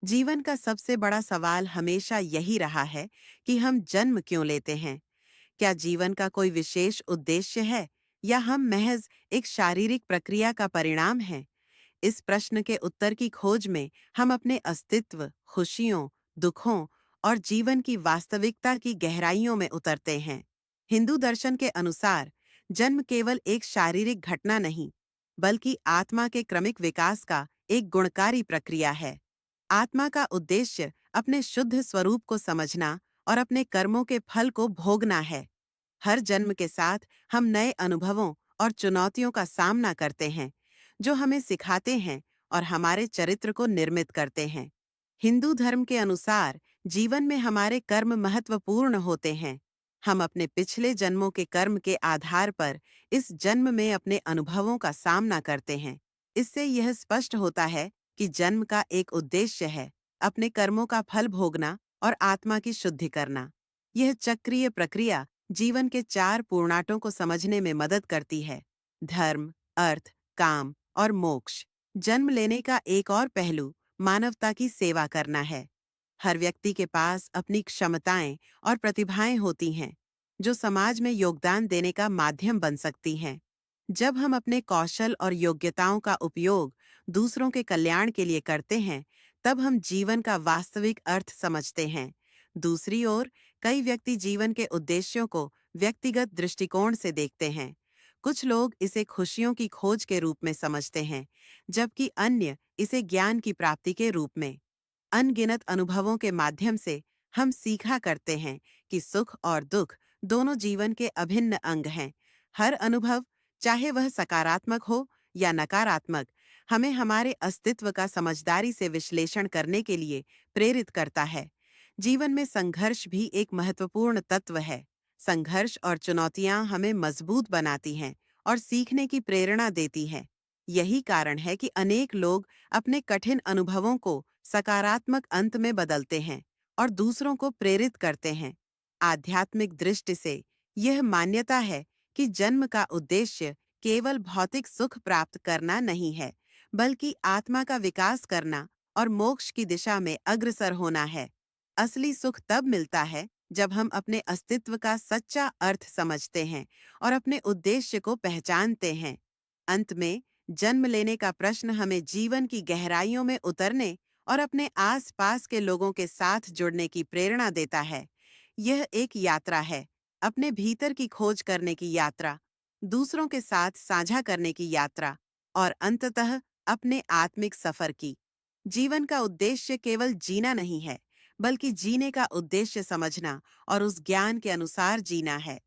जीवन का सबसे बड़ा सवाल हमेशा यही रहा है कि हम जन्म क्यों लेते हैं। क्या जीवन का कोई विशेष उद्देश्य है या हम महज एक शारीरिक प्रक्रिया का परिणाम हैं? इस प्रश्न के उत्तर की खोज में हम अपने अस्तित्व, खुशियों, दुखों और जीवन की वास्तविकता की गहराइयों में उतरते हैं। हिंदू दर्शन के अनुसार जन्म केवल एक शारीरिक घटना नहीं, बल्कि आत्मा के क्रमिक विकास का एक गुणकारी प्रक्रिया है। आत्मा का उद्देश्य अपने शुद्ध स्वरूप को समझना और अपने कर्मों के फल को भोगना है। हर जन्म के साथ हम नए अनुभवों और चुनौतियों का सामना करते हैं, जो हमें सिखाते हैं और हमारे चरित्र को निर्मित करते हैं। हिंदू धर्म के अनुसार जीवन में हमारे कर्म महत्वपूर्ण होते हैं। हम अपने पिछले जन्मों के कर्म के आधार पर इस जन्म में अपने अनुभवों का सामना करते हैं। इससे यह स्पष्ट होता है कि जन्म का एक उद्देश्य है अपने कर्मों का फल भोगना और आत्मा की शुद्धि करना। यह चक्रीय प्रक्रिया जीवन के चार पूर्णाटों को समझने में मदद करती है: धर्म, अर्थ, काम और मोक्ष। जन्म लेने का एक और पहलू मानवता की सेवा करना है। हर व्यक्ति के पास अपनी क्षमताएं और प्रतिभाएं होती हैं, जो समाज में योगदान देने का माध्यम बन सकती हैं। जब हम अपने कौशल और योग्यताओं का उपयोग दूसरों के कल्याण के लिए करते हैं, तब हम जीवन का वास्तविक अर्थ समझते हैं। दूसरी ओर, कई व्यक्ति जीवन के उद्देश्यों को व्यक्तिगत दृष्टिकोण से देखते हैं। कुछ लोग इसे खुशियों की खोज के रूप में समझते हैं, जबकि अन्य इसे ज्ञान की प्राप्ति के रूप में। अनगिनत अनुभवों के माध्यम से हम सीखा करते हैं कि सुख और दुख दोनों जीवन के अभिन्न अंग हैं। हर अनुभव, चाहे वह सकारात्मक हो या नकारात्मक, हमें हमारे अस्तित्व का समझदारी से विश्लेषण करने के लिए प्रेरित करता है। जीवन में संघर्ष भी एक महत्वपूर्ण तत्व है। संघर्ष और चुनौतियां हमें मजबूत बनाती हैं और सीखने की प्रेरणा देती हैं। यही कारण है कि अनेक लोग अपने कठिन अनुभवों को सकारात्मक अंत में बदलते हैं और दूसरों को प्रेरित करते हैं। आध्यात्मिक दृष्टि से यह मान्यता है कि जन्म का उद्देश्य केवल भौतिक सुख प्राप्त करना नहीं है, बल्कि आत्मा का विकास करना और मोक्ष की दिशा में अग्रसर होना है। असली सुख तब मिलता है जब हम अपने अस्तित्व का सच्चा अर्थ समझते हैं और अपने उद्देश्य को पहचानते हैं। अंत में, जन्म लेने का प्रश्न हमें जीवन की गहराइयों में उतरने और अपने आस-पास के लोगों के साथ जुड़ने की प्रेरणा देता है। यह एक यात्रा है, अपने भीतर की खोज करने की यात्रा, दूसरों के साथ साझा करने की यात्रा और अंततः अपने आत्मिक सफर की। जीवन का उद्देश्य केवल जीना नहीं है, बल्कि जीने का उद्देश्य समझना और उस ज्ञान के अनुसार जीना है।